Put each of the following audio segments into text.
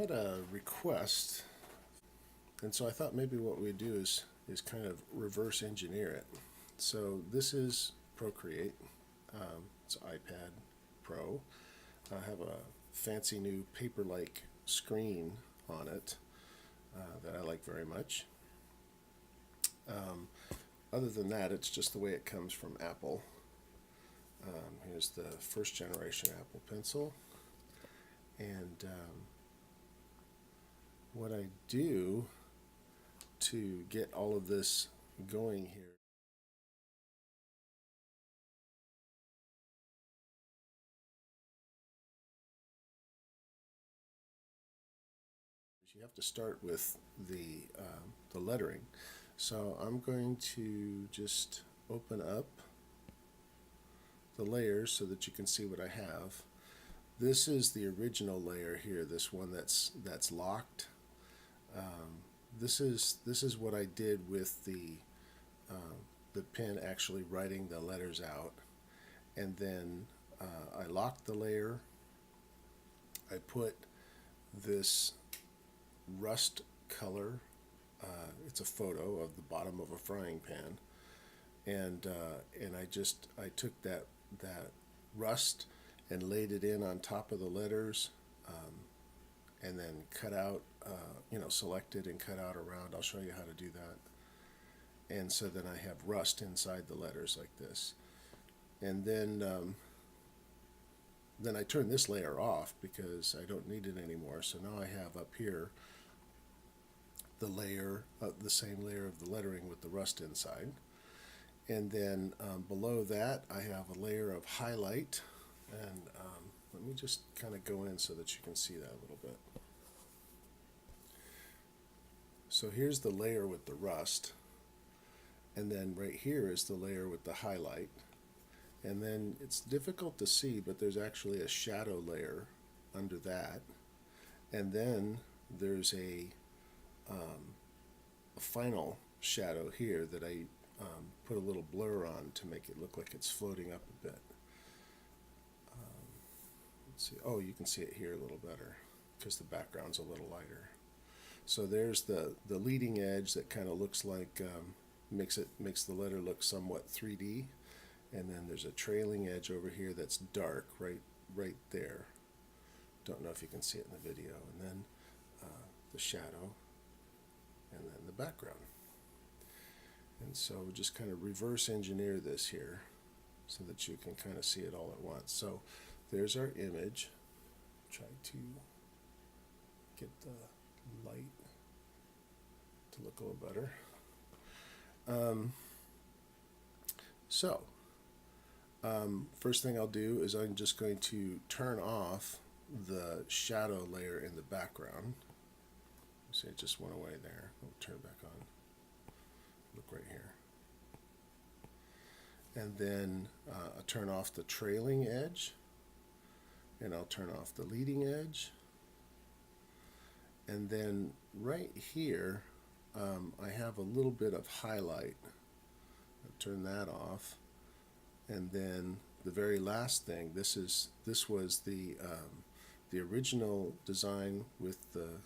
had a request, and so I thought maybe what we'd do is kind of reverse engineer it. So this is Procreate. It's iPad Pro. I have a fancy new paper-like screen on it that I like very much. Um, Other than that, it's just the way it comes from Apple. Here's the first generation Apple Pencil. And what I do to get all of this going here is you have to start with the lettering. So I'm going to just open up the layers so that you can see what I have. This is the original layer here, this one that's locked. This is what I did with the pen actually writing the letters out, and then I locked the layer. I put this rust color. It's a photo of the bottom of a frying pan, and I took that rust and laid it in on top of the letters, and then cut out, selected and cut out around. I'll show you how to do that. And so then I have rust inside the letters like this. And then I turn this layer off because I don't need it anymore. So now I have up here the same layer of the lettering with the rust inside. And then below that I have a layer of highlight. And let me just kind of go in so that you can see that a little bit. So here's the layer with the rust, and then right here is the layer with the highlight. And then it's difficult to see, but there's actually a shadow layer under that. And then there's a final shadow here that I put a little blur on to make it look like it's floating up a bit. Let's see. Oh, you can see it here a little better because the background's a little lighter. So there's the leading edge that kind of looks like makes the letter look somewhat 3D, and then there's a trailing edge over here that's dark right there. Don't know if you can see it in the video, and then the shadow, and then the background. And so we just kind of reverse engineer this here so that you can kind of see it all at once. So there's our image. Try to get the light to look a little better. First thing I'll do is I'm just going to turn off the shadow layer in the background. See, it just went away there. I'll turn it back on. Look right here. And then I'll turn off the trailing edge, and I'll turn off the leading edge. And then right here, I have a little bit of highlight. I'll turn that off. And then the very last thing, this was the original design with the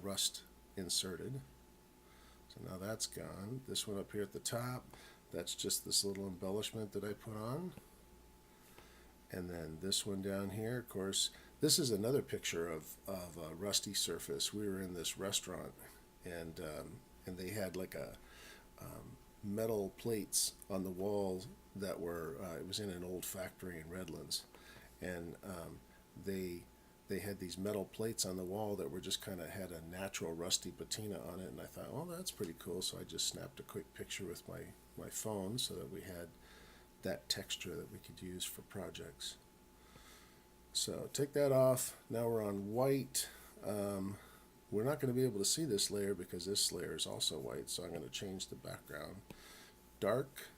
rust inserted. So now that's gone. This one up here at the top, that's just this little embellishment that I put on. And then this one down here, of course, this is another picture of a rusty surface. We were in this restaurant, and they had like a metal plates on the walls that were it was in an old factory in Redlands, and they had these metal plates on the wall that were just kind of had a natural rusty patina on it, and I thought, oh, that's pretty cool. So I just snapped a quick picture with my phone so that we had that texture that we could use for projects. So take that off. Now we're on white. We're not going to be able to see this layer because this layer is also white, so I'm going to change the background dark,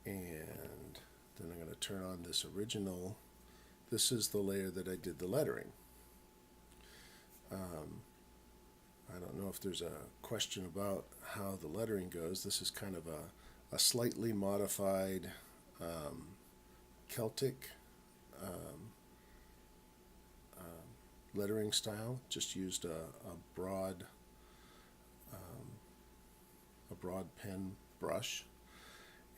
and then I'm going to turn on this original. This is the layer that I did the lettering. I don't know if there's a question about how the lettering goes. This is kind of a slightly modified Celtic lettering style. Just used a broad pen brush,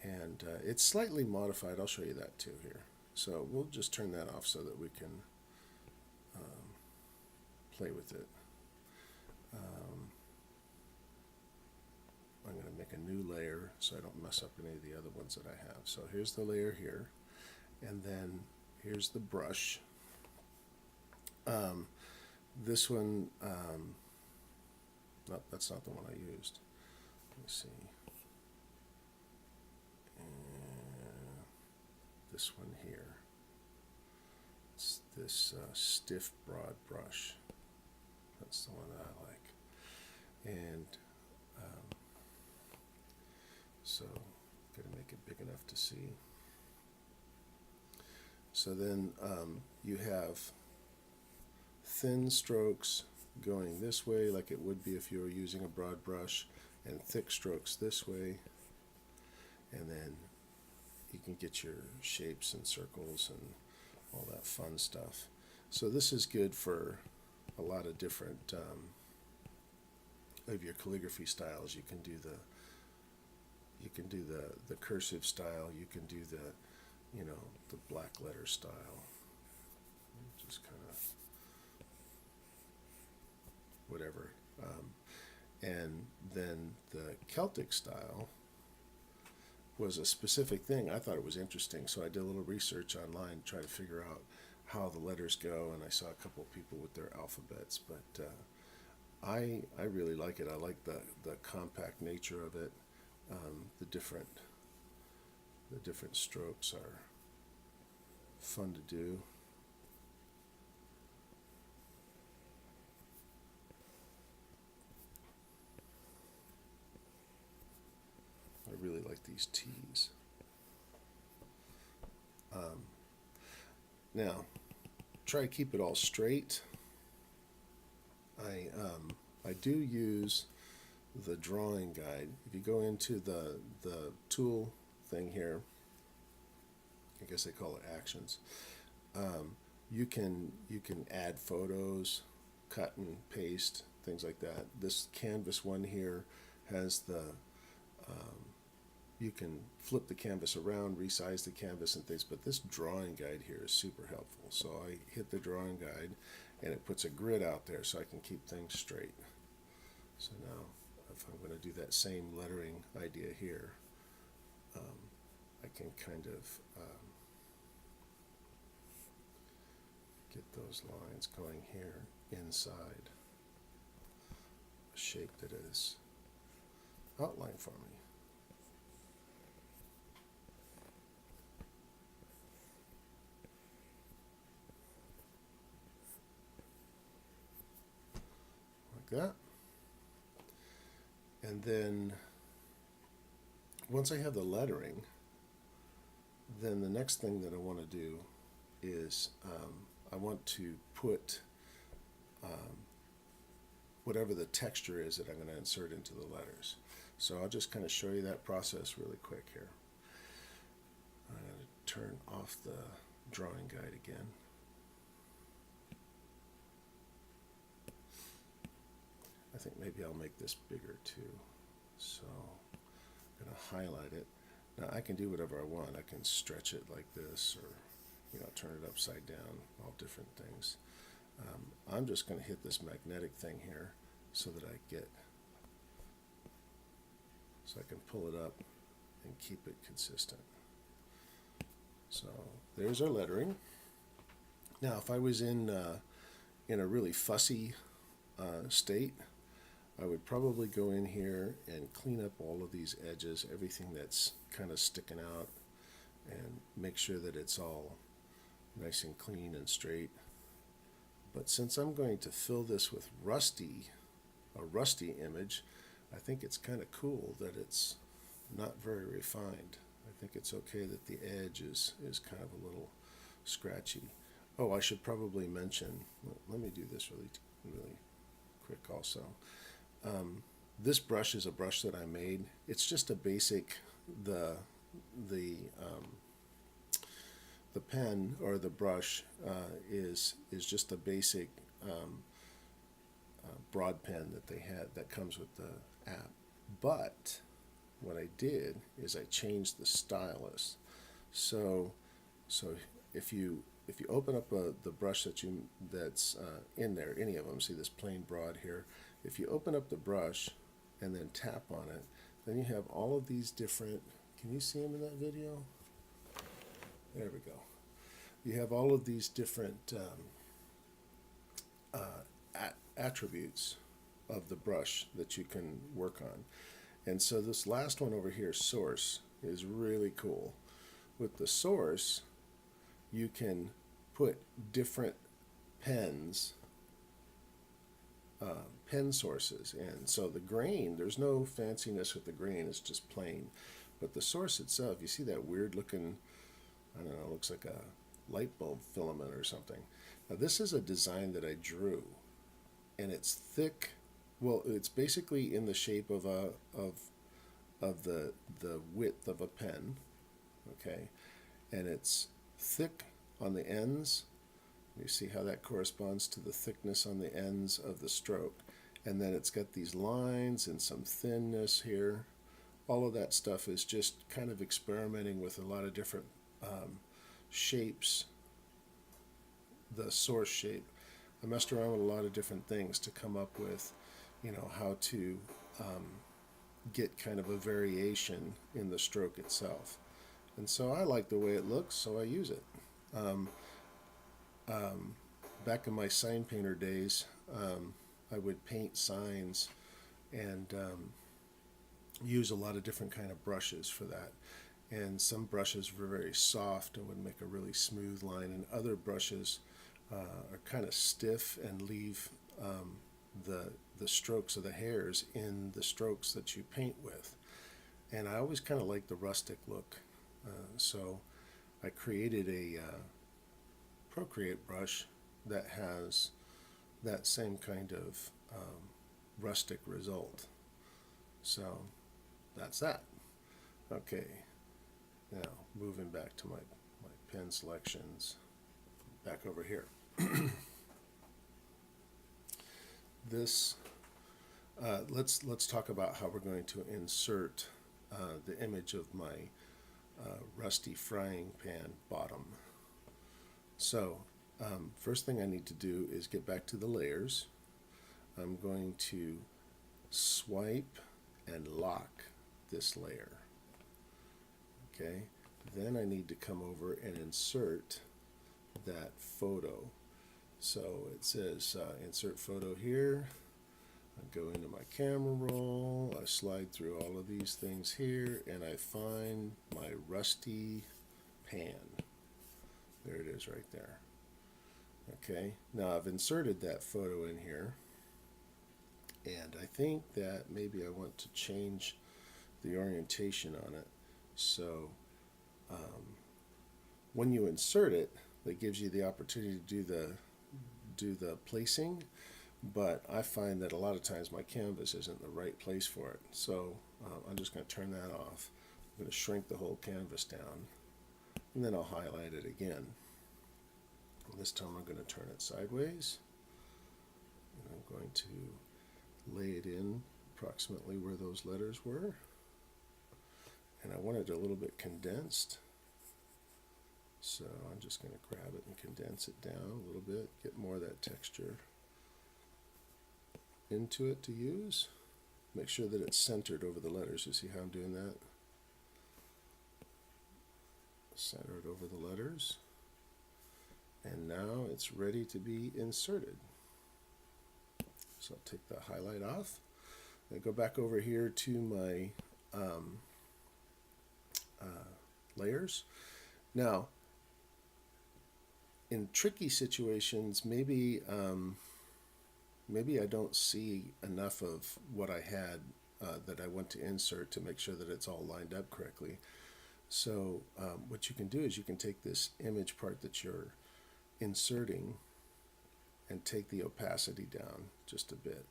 and it's slightly modified. I'll show you that too here. So we'll just turn that off so that we can play with it. I'm going to make a new layer so I don't mess up any of the other ones that I have. So here's the layer here, and then here's the brush. This one, no, that's not the one I used. Let me see. This one here. It's this stiff broad brush. That's the one that I like. And so I'm going to make it big enough to see. So then you have thin strokes going this way like it would be if you were using a broad brush, and thick strokes this way, and then you can get your shapes and circles and all that fun stuff. So this is good for a lot of different of your calligraphy styles. You can do the cursive style. You can do the black letter style. Just kind of whatever. And then the Celtic style was a specific thing. I thought it was interesting, so I did a little research online to try to figure out how the letters go, and I saw a couple of people with their alphabets, but I really like it. I like the compact nature of it. The different strokes are fun to do. I really like these T's. Now, try to keep it all straight. I do use the drawing guide. If you go into the tool thing here, I guess they call it actions. You can add photos, cut and paste, things like that. This canvas one here has the you can flip the canvas around, resize the canvas and things, but this drawing guide here is super helpful. So I hit the drawing guide and it puts a grid out there so I can keep things straight. So now if I'm going to do that same lettering idea here, I can kind of get those lines going here inside a shape that is outlined for me. That. And then once I have the lettering, then the next thing that I want to do is I want to put whatever the texture is that I'm going to insert into the letters. So I'll just kind of show you that process really quick here. I'm going to turn off the drawing guide again. I think maybe I'll make this bigger too. So I'm going to highlight it. Now I can do whatever I want. I can stretch it like this, or turn it upside down, all different things. I'm just going to hit this magnetic thing here so that I can pull it up and keep it consistent. So there's our lettering. Now if I was in a really fussy state, I would probably go in here and clean up all of these edges, everything that's kind of sticking out, and make sure that it's all nice and clean and straight. But since I'm going to fill this with a rusty image, I think it's kind of cool that it's not very refined. I think it's okay that the edge is kind of a little scratchy. Oh, I should probably mention, let me do this really quick also. This brush is a brush that I made. It's just a basic, the pen or the brush is just a basic broad pen that they had that comes with the app. But what I did is I changed the stylus. So so if you open up the brush that's in there, any of them, see this plain broad here. If you open up the brush and then tap on it, then you have all of these different. Can you see them in that video? There we go. You have all of these different attributes of the brush that you can work on. And so this last one over here, source, is really cool. With the source, you can put different pens, pen sources in. So the grain, there's no fanciness with the grain, it's just plain. But the source itself, you see that weird looking, I don't know, looks like a light bulb filament or something. Now this is a design that I drew, and it's thick. Well, it's basically in the shape of the width of a pen, okay, and it's thick on the ends. You see how that corresponds to the thickness on the ends of the stroke, and then it's got these lines and some thinness here. All of that stuff is just kind of experimenting with a lot of different shapes. The source shape, I messed around with a lot of different things to come up with, how to get kind of a variation in the stroke itself. And so I like the way it looks, so I use it. Back in my sign painter days, I would paint signs and use a lot of different kind of brushes for that. And some brushes were very soft and would make a really smooth line, and other brushes are kind of stiff and leave the strokes of the hairs in the strokes that you paint with. And I always kind of like the rustic look. So I created a Procreate brush that has that same kind of rustic result. So that's that. Okay, now moving back to my pen selections, back over here. This let's talk about how we're going to insert the image of my rusty frying pan bottom. So first thing I need to do is get back to the layers. I'm going to swipe and lock this layer. Okay, then I need to come over and insert that photo. So it says insert photo here. I go into my camera roll, I slide through all of these things here, and I find my rusty pan. There it is right there. Okay, now I've inserted that photo in here, and I think that maybe I want to change the orientation on it. So when you insert it, that gives you the opportunity to do the placing, but I find that a lot of times my canvas isn't the right place for it. So I'm just going to turn that off. I'm going to shrink the whole canvas down, and then I'll highlight it again. And this time I'm going to turn it sideways, and I'm going to lay it in approximately where those letters were, and I want it a little bit condensed. So I'm just going to grab it and condense it down a little bit, get more of that texture into it to use. Make sure that it's centered over the letters. You see how I'm doing that? Center it over the letters. And now it's ready to be inserted. So I'll take the highlight off. Then go back over here to my layers. Now, in tricky situations, maybe I don't see enough of what I had that I want to insert to make sure that it's all lined up correctly. So what you can do is you can take this image part that you're inserting and take the opacity down just a bit.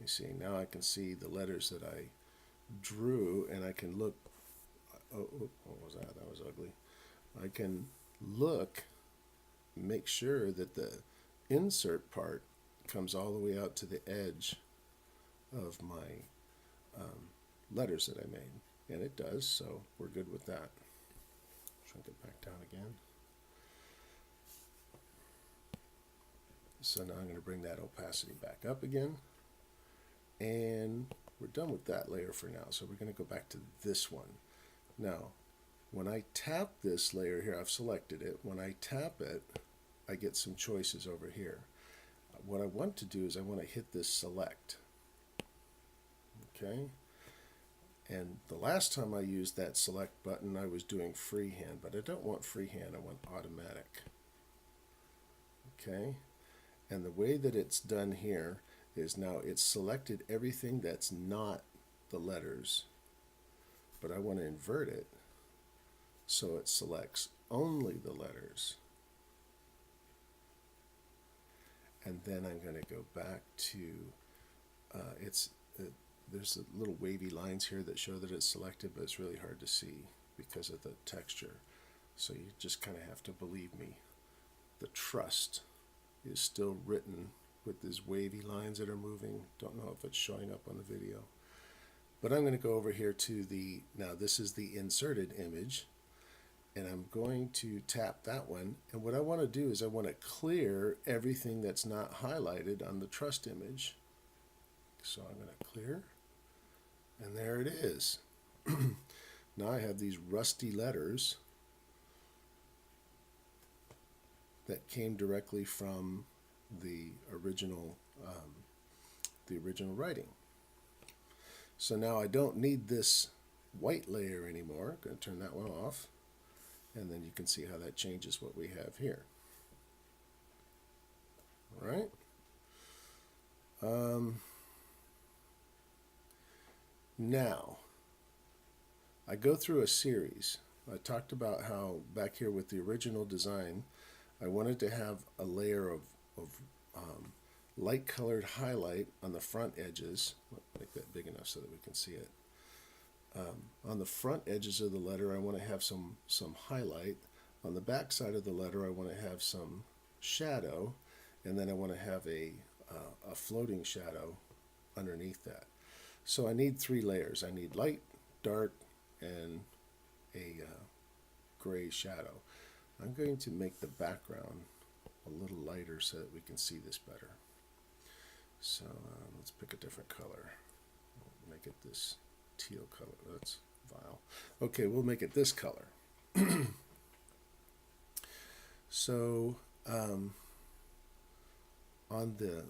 You see, now I can see the letters that I drew, and I can look. Oh, what was that? That was ugly. I can look, make sure that the insert part comes all the way out to the edge of my letters that I made. And it does, so we're good with that. Shrink it back down again. So now I'm going to bring that opacity back up again. And we're done with that layer for now. So we're going to go back to this one. Now, when I tap this layer here, I've selected it. When I tap it, I get some choices over here. What I want to do is I want to hit this select. Okay? And the last time I used that select button, I was doing freehand, but I don't want freehand, I want automatic. Okay? And the way that it's done here is now it's selected everything that's not the letters, but I want to invert it so it selects only the letters. And then I'm going to go back to, there's little wavy lines here that show that it's selected, but it's really hard to see because of the texture. So you just kind of have to believe me. The trust is still written with these wavy lines that are moving. Don't know if it's showing up on the video. But I'm going to go over here to the, now this is the inserted image, and I'm going to tap that one. And what I want to do is I want to clear everything that's not highlighted on the trust image. So I'm going to clear, and there it is. Now I have these rusty letters that came directly from the original writing. So now I don't need this white layer anymore. I'm going to turn that one off, and then you can see how that changes what we have here. All right. Now, I go through a series. I talked about how back here with the original design, I wanted to have a layer of light colored highlight on the front edges. Make that big enough so that we can see it. On the front edges of the letter, I want to have some highlight. On the back side of the letter, I want to have some shadow, and then I want to have a floating shadow underneath that. So I need 3 layers. I need light, dark, and a gray shadow. I'm going to make the background a little lighter so that we can see this better. So let's pick a different color. We'll make it this teal color. That's vile. Okay, we'll make it this color. So on the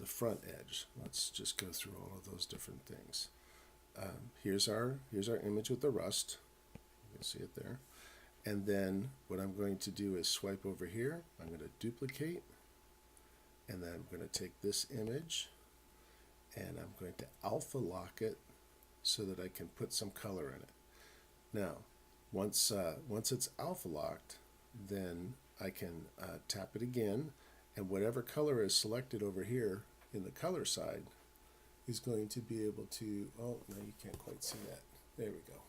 front edge, let's just go through all of those different things. Here's our image with the rust. You can see it there. And then what I'm going to do is swipe over here. I'm going to duplicate, and then I'm going to take this image and I'm going to alpha lock it so that I can put some color in it. Now, once it's alpha locked, then I can tap it again, and whatever color is selected over here in the color side is going to be able to, oh, no, you can't quite see that. There we go.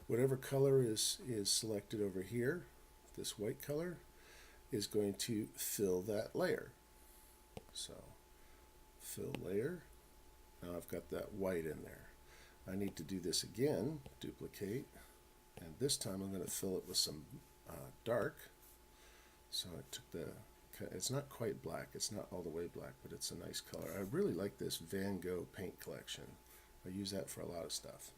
Whatever color is selected over here, this white color, is going to fill that layer. So, fill layer. Now I've got that white in there. I need to do this again, duplicate, and this time I'm going to fill it with some dark. So I took it's not quite black, it's not all the way black, but it's a nice color. I really like this Van Gogh paint collection. I use that for a lot of stuff.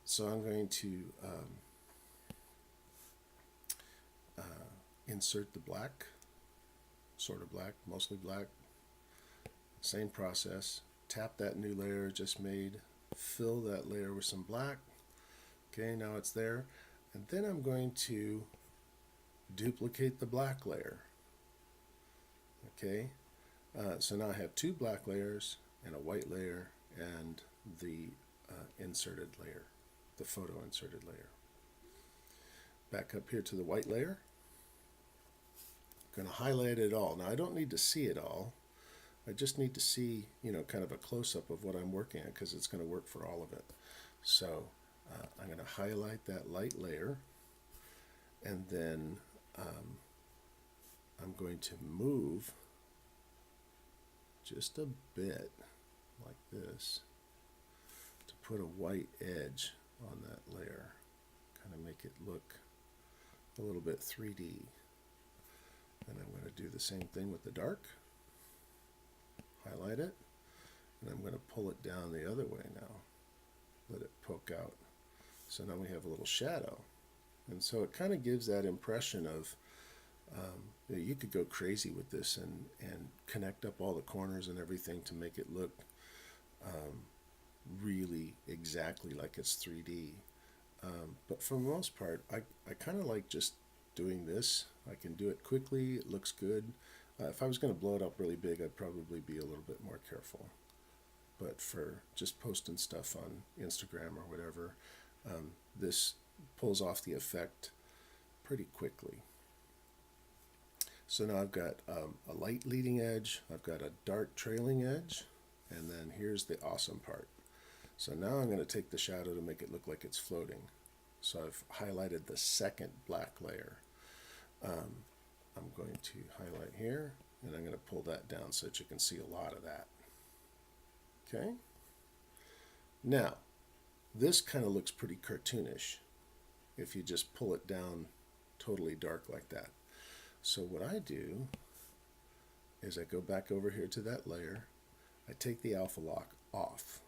So I'm going to insert the black, sort of black, mostly black. Same process. Tap that new layer just made, fill that layer with some black. Okay, now it's there. And then I'm going to duplicate the black layer. Okay, so now I have 2 black layers and a white layer and the inserted layer, the photo inserted layer. Back up here to the white layer. I'm going to highlight it all. Now I don't need to see it all. I just need to see, kind of a close-up of what I'm working at because it's going to work for all of it. So I'm going to highlight that light layer, and then I'm going to move just a bit like this to put a white edge on that layer, kind of make it look a little bit 3D. And I'm going to do the same thing with the dark. Highlight it, and I'm going to pull it down the other way now. Let it poke out. So now we have a little shadow. And so it kind of gives that impression of, you could go crazy with this and connect up all the corners and everything to make it look really exactly like it's 3D. But for the most part, I kind of like just doing this. I can do it quickly, it looks good. If I was going to blow it up really big, I'd probably be a little bit more careful. But for just posting stuff on Instagram or whatever, this pulls off the effect pretty quickly. So now I've got a light leading edge, I've got a dark trailing edge, and then here's the awesome part. So now I'm going to take the shadow to make it look like it's floating. So I've highlighted the second black layer. I'm going to highlight here, and I'm going to pull that down so that you can see a lot of that. Okay? Now, this kind of looks pretty cartoonish if you just pull it down totally dark like that. So what I do is I go back over here to that layer, I take the alpha lock off,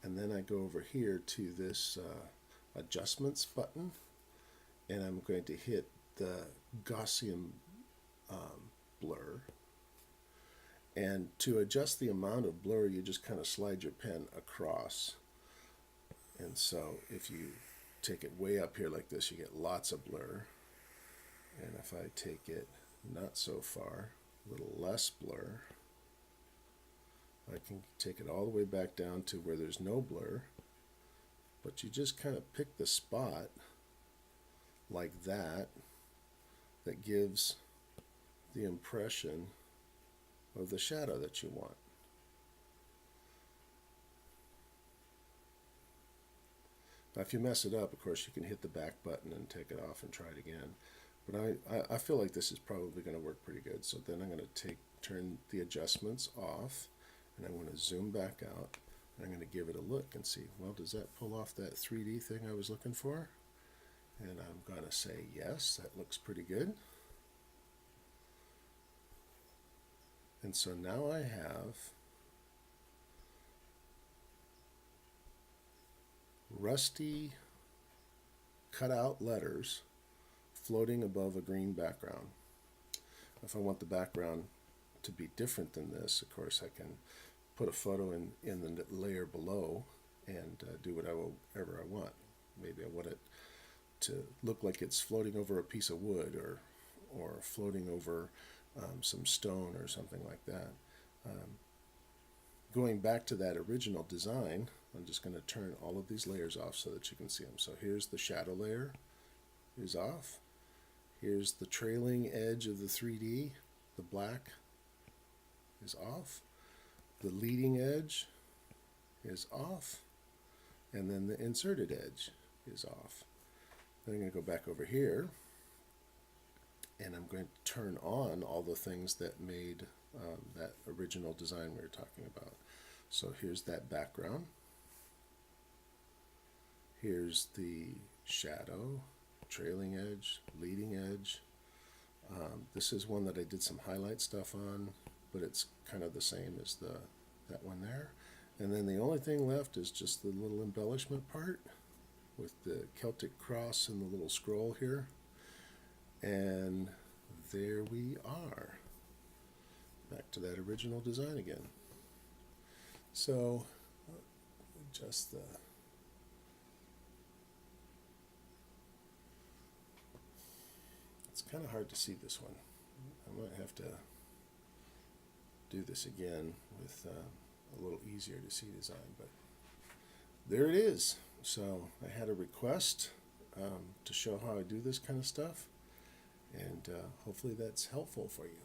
and then I go over here to this adjustments button, and I'm going to hit the Gaussian blur. And to adjust the amount of blur, you just kind of slide your pen across. And so if you take it way up here like this, you get lots of blur. And if I take it not so far, a little less blur, I can take it all the way back down to where there's no blur. But you just kind of pick the spot like that that gives the impression of the shadow that you want. Now if you mess it up, of course, you can hit the back button and take it off and try it again. But I feel like this is probably going to work pretty good. So then I'm going to turn the adjustments off, and I'm going to zoom back out, and I'm going to give it a look and see, well, does that pull off that 3D thing I was looking for? And I'm going to say yes, that looks pretty good. And so now I have rusty cut out letters floating above a green background. If I want the background to be different than this, of course I can put a photo in the layer below and do whatever I want. Maybe I want it to look like it's floating over a piece of wood or floating over some stone or something like that. Going back to that original design, I'm just going to turn all of these layers off so that you can see them. So here's the shadow layer is off. Here's the trailing edge of the 3D, the black is off. The leading edge is off. And then the inserted edge is off. Then I'm going to go back over here, and I'm going to turn on all the things that made that original design we were talking about. So here's that background. Here's the shadow, trailing edge, leading edge. This is one that I did some highlight stuff on, but it's kind of the same as that one there. And then the only thing left is just the little embellishment part with the Celtic cross and the little scroll here. And there we are. Back to that original design again. So, adjust the... It's kind of hard to see this one. I might have to do this again with a little easier to see design, but there it is. So I had a request to show how I do this kind of stuff, and hopefully that's helpful for you.